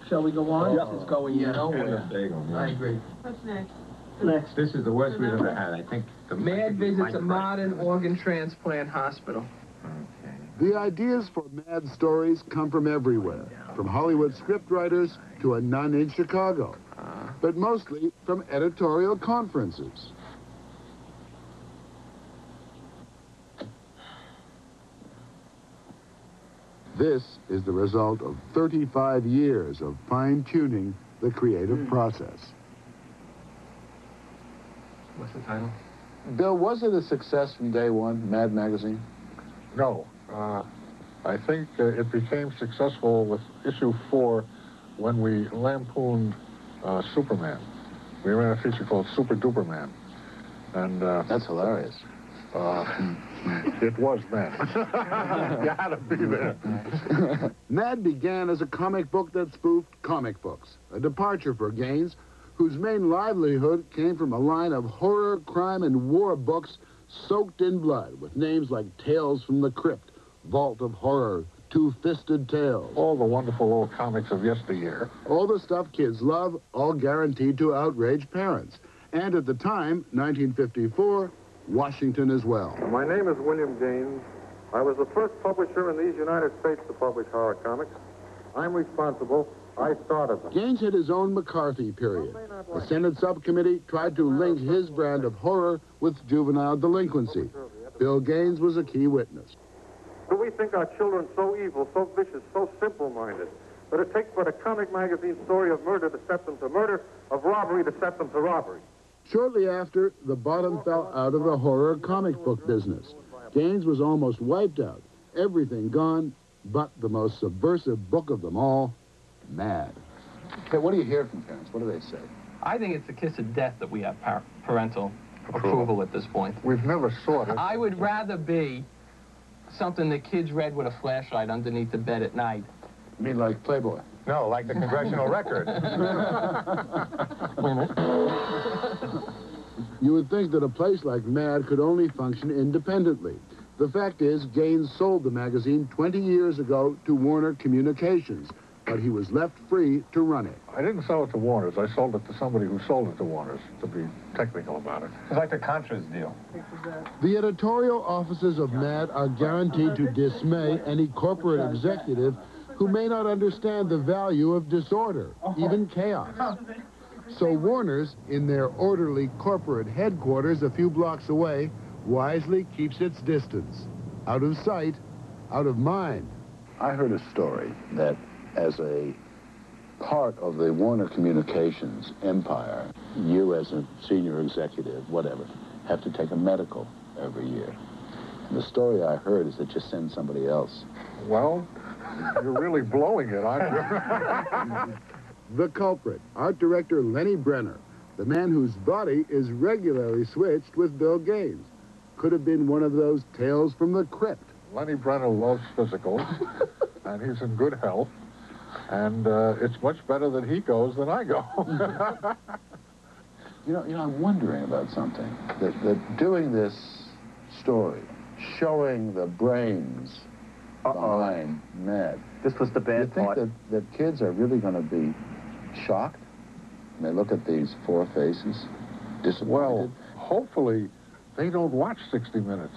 Shall we go on? Yeah. It's going nowhere. I agree. What's next? Next. This is the worst we've ever had. I think the Mad visits a modern organ transplant hospital. Okay. The ideas for Mad stories come from everywhere, from Hollywood scriptwriters to a nun in Chicago, but mostly from editorial conferences. This is the result of 35 years of fine-tuning the creative process. What's the title? Bill, was it a success from day one, Mad Magazine? No. I think it became successful with issue 4 when we lampooned Superman. We ran a feature called Super Duper Man. And That's hilarious. it was then. You had to be there. Mad began as a comic book that spoofed comic books, a departure for Gaines, whose main livelihood came from a line of horror, crime, and war books soaked in blood, with names like Tales from the Crypt, Vault of Horror, Two-Fisted Tales. All the wonderful old comics of yesteryear. All the stuff kids love, all guaranteed to outrage parents. And at the time, 1954, Washington as well. My name is William Gaines. I was the first publisher in these United States to publish horror comics. I'm responsible. I started them. Gaines had his own McCarthy period. The Senate subcommittee tried to link his brand of horror with juvenile delinquency. Bill Gaines was a key witness. Do we think our children so evil, so vicious, so simple-minded, that it takes but a comic magazine story of murder to set them to murder, of robbery to set them to robbery? Shortly after, the bottom fell out of the horror comic book business. Gaines was almost wiped out. Everything gone, but the most subversive book of them all, Mad. Okay, what do you hear from parents? What do they say? I think it's a kiss of death that we have parental approval at this point. We've never sought it. I would rather be something that kids read with a flashlight underneath the bed at night. You mean like Playboy? No, like the Congressional Record. Wait a minute. You would think that a place like Mad could only function independently. The fact is, Gaines sold the magazine 20 years ago to Warner Communications, but he was left free to run it. I didn't sell it to Warner's. I sold it to somebody who sold it to Warner's, to be technical about it. It's like the Contras deal. The editorial offices of Mad are guaranteed to dismay any corporate executive who may not understand the value of disorder, even chaos. So Warner's, in their orderly corporate headquarters a few blocks away, wisely keeps its distance. Out of sight, out of mind. I heard a story that as a part of the Warner Communications empire, you as a senior executive, whatever, have to take a medical every year. And the story I heard is that you send somebody else. Well, you're really blowing it, aren't you? The culprit, art director Lenny Brenner, the man whose body is regularly switched with Bill Gaines. Could have been one of those tales from the crypt. Lenny Brenner loves physicals, and he's in good health, and it's much better that he goes than I go. You know, I'm wondering about something. That doing this story, showing the brains behind Mad. This was the bad part. You think that kids are really going to be shocked when they look at these four faces, disappointed? Well, hopefully they don't watch 60 Minutes.